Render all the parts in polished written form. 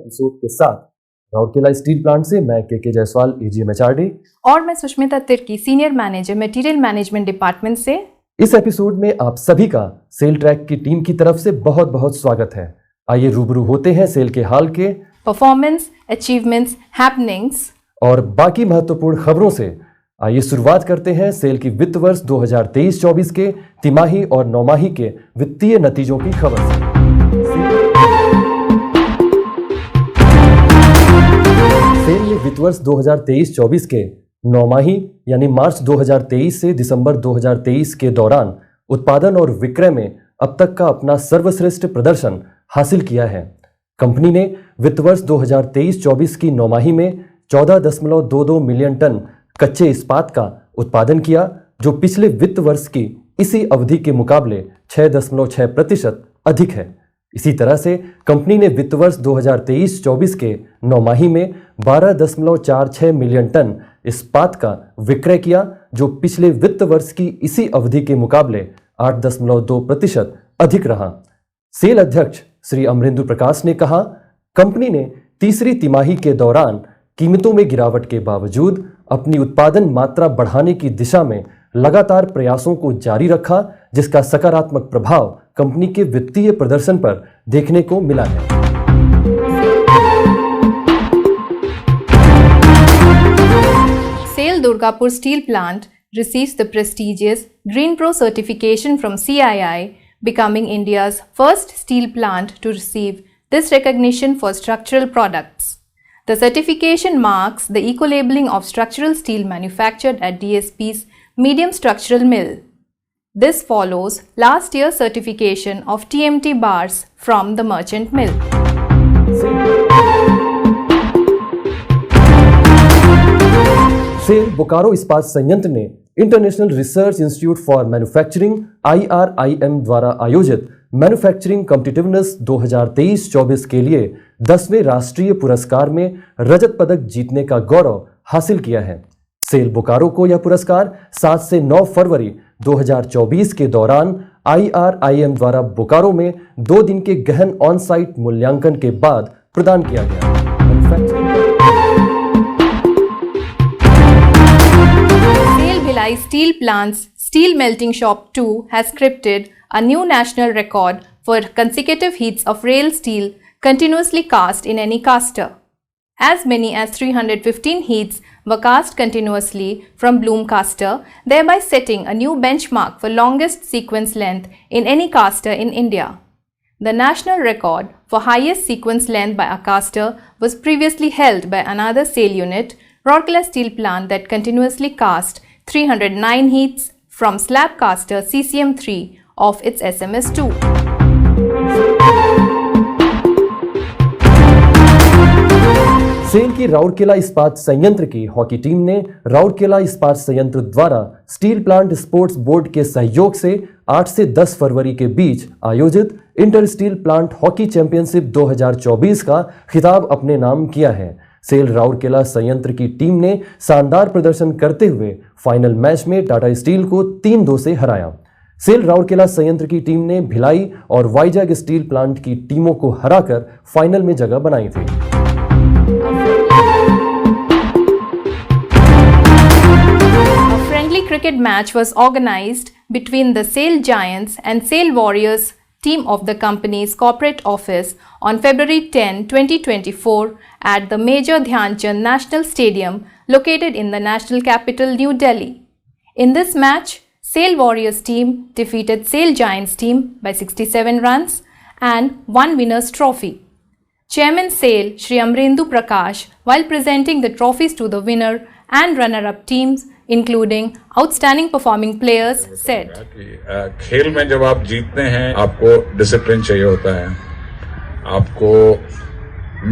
Episode के साथ Rourkela steel plant से मैं के जायसवाल एजीएम एचआरडी और मैं Sushmita Tirkey senior manager material management department से। इस एपिसोड में आप सभी का सेल ट्रैक की टीम की तरफ से बहुत बहुत स्वागत है। आइए रूबरू होते हैं सेल के हाल के परफॉर्मेंस, अचीवमेंट्स, हैपनिंग्स और बाकी महत्वपूर्ण खबरों से। आइए शुरुआत करते हैं सेल की वित्त वर्ष 2023-24 के तिमाही और नौमाही के वित्तीय नतीजों की खबर से। सेल ने वित्त वर्ष 2023-24 के नौमाही यानी मार्च 2023 से दिसंबर 2023 के दौरान उत्पादन और विक्रय में अब तक का अपना सर्वश्रेष्ठ प्रदर्शन हासिल किया है। कंपनी ने वित्त वर्ष 2023-24 की नौमाही में 14.22 मिलियन टन कच्चे इस्पात का उत्पादन किया, जो पिछले वित्त वर्ष की इसी अवधि के मुकाबले 6.6% अधिक है। इसी तरह से कंपनी ने वित्त वर्ष 2023-24 के नौमाही में 12.46 मिलियन टन इस्पात का विक्रय किया, जो पिछले वित्त वर्ष की इसी अवधि के मुकाबले 8.2% अधिक रहा। सेल अध्यक्ष श्री अमरेंद्र प्रकाश ने कहा, कंपनी ने तीसरी तिमाही के दौरान कीमतों में गिरावट के बावजूद अपनी उत्पादन मात्रा बढ़ाने की दिशा में लगातार प्रयासों को जारी रखा, जिसका सकारात्मक प्रभाव कंपनी के वित्तीय प्रदर्शन पर देखने को मिला है। SAIL Durgapur steel plant receives the prestigious Green Pro certification from CII, becoming India's first steel plant to receive this recognition for structural products. The certification marks the eco-labeling of structural steel manufactured at DSP's medium structural mill. This follows last year's certification of TMT bars from the merchant mill. SAIL Bokaro इस्पात संयंत्र ने international research institute for manufacturing IRIM द्वारा आयोजित manufacturing competitiveness 2023-24 के लिए 10वें राष्ट्रीय पुरस्कार में रजत पदक जीतने का गौरव हासिल किया है। सेल बोकारो को यह पुरस्कार 7 से 9 फरवरी 2024 के दौरान IRIM द्वारा बोकारो में 2 दिन के गहन ऑन साइट मूल्यांकन के बाद प्रदान किया गया। Bhilai Steel Plant's Steel Melting Shop 2 has scripted a new national record for consecutive heats of rail steel continuously cast in any caster. As many as 315 heats were cast continuously from Bloom caster, thereby setting a new benchmark for longest sequence length in any caster in India. The national record for highest sequence length by a caster was previously held by another SAIL unit, Rourkela Steel Plant, that continuously cast 309 heats from slab caster CCM3 of its SMS2. SAIL की राउरकेला इस्पात संयंत्र की hockey team ने राउरकेला इस्पात संयंत्र द्वारा steel plant sports board के सहयोग से 8 से 10 फरवरी के बीच आयोजित inter steel plant hockey championship 2024 का खिताब अपने नाम किया है। सेल राउरकेला संयंत्र की टीम ने शानदार प्रदर्शन करते हुए फाइनल मैच में टाटा स्टील को 3-2 से हराया। सेल राउरकेला संयंत्र की टीम ने भिलाई और वाइजैग स्टील प्लांट की टीमों को हराकर फाइनल में जगह बनाई थी। A friendly cricket match was organized between the SAIL Giants and SAIL Warriors team of the company's corporate office on February 10, 2024 at the Major Dhyan Chand National Stadium located in the national capital New Delhi. In this match, SAIL Warriors team defeated SAIL Giants team by 67 runs and won winners trophy. Chairman SAIL Shri Amrendu Prakash, while presenting the trophies to the winner and runner-up teams, including outstanding performing players, said, खेल में जब आप जीतते हैं आपको discipline चाहिए होता है, आपको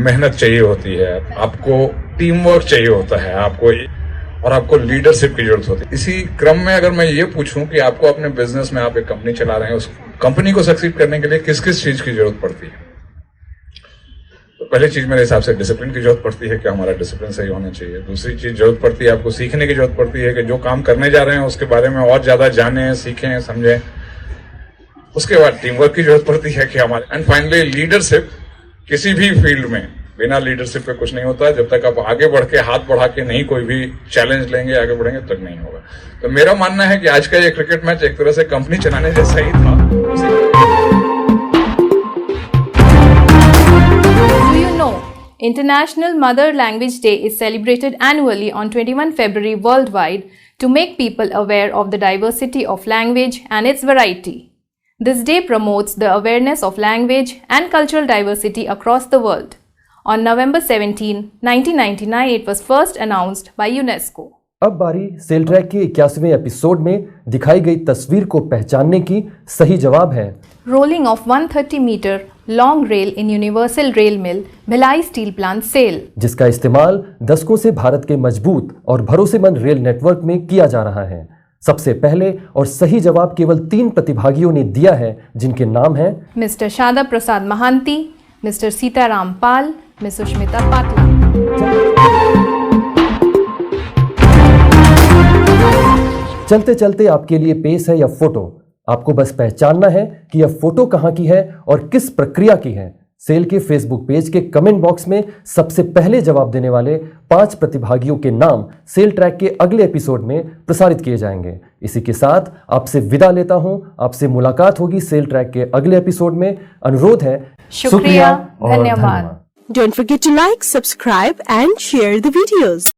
मेहनत चाहिए होती है, आपको टीम वर्क चाहिए होता है, आपको लीडरशिप की जरूरत होती है। इसी क्रम में अगर मैं ये पूछूं कि आपको अपने बिजनेस में आप एक कंपनी चला रहे हैं, उस कंपनी को सक्सीड करने के लिए किस किस चीज की जरूरत पड़ती है? तो पहली चीज मेरे हिसाब से डिसिप्लिन की जरूरत पड़ती है कि हमारा डिसिप्लिन सही होना चाहिए। दूसरी चीज जरूरत पड़ती है आपको सीखने की जरूरत पड़ती है कि जो काम करने जा रहे हैं उसके बारे में और ज्यादा जानें, सीखें, समझें। उसके बाद टीम वर्क की जरूरत पड़ती है कि हमारे, एंड फाइनली लीडरशिप किसी भी फील्ड में बिना लीडरशिप के कुछ नहीं होता है। जब तक आप आगे बढ़ के हाथ बढ़ा के नहीं कोई भी चैलेंज लेंगे, आगे बढ़ेंगे, तब तक नहीं होगा। तो मेरा मानना है कि आज का ये क्रिकेट मैच एक तरह से कंपनी चलाने जैसा ही था। Do you know International Mother Language Day is celebrated annually on 21 February worldwide to make people aware of the diversity of language and its variety. This day promotes the awareness of language and cultural diversity across the world. On November 17, 1999, it was first announced by UNESCO. अब बारी cell track के 81वें episode में दिखाई गई तस्वीर को पहचानने की। सही जवाब है Rolling of 130-meter long rail in Universal Rail Mill, Bhilai Steel Plant, SAIL. जिसका इस्तेमाल दशकों से भारत के मजबूत और भरोसेमंद रेल नेटवर्क में किया जा रहा है। सबसे पहले और सही जवाब केवल 3 प्रतिभागियों ने दिया है, जिनके नाम हैं Mr. Shada Prasad Mahanti, Mr. Sitaram Pal, Ms. Sushmita Patla. चलते चलते आपके लिए पेश है यह फोटो। आपको बस पहचानना है कि यह फोटो कहां की है और किस प्रक्रिया की है। सेल के फेसबुक पेज के कमेंट बॉक्स में सबसे पहले जवाब देने वाले 5 प्रतिभागियों के नाम सेल ट्रैक के अगले एपिसोड में प्रसारित किए जाएंगे। इसी के साथ आपसे विदा लेता हूं। आपसे मुलाकात होगी सेल ट्रैक के अगले एपिसोड में। अनुरोध है, शुक्रिया, और धन्यवाद। Don't forget to like, subscribe and share the videos.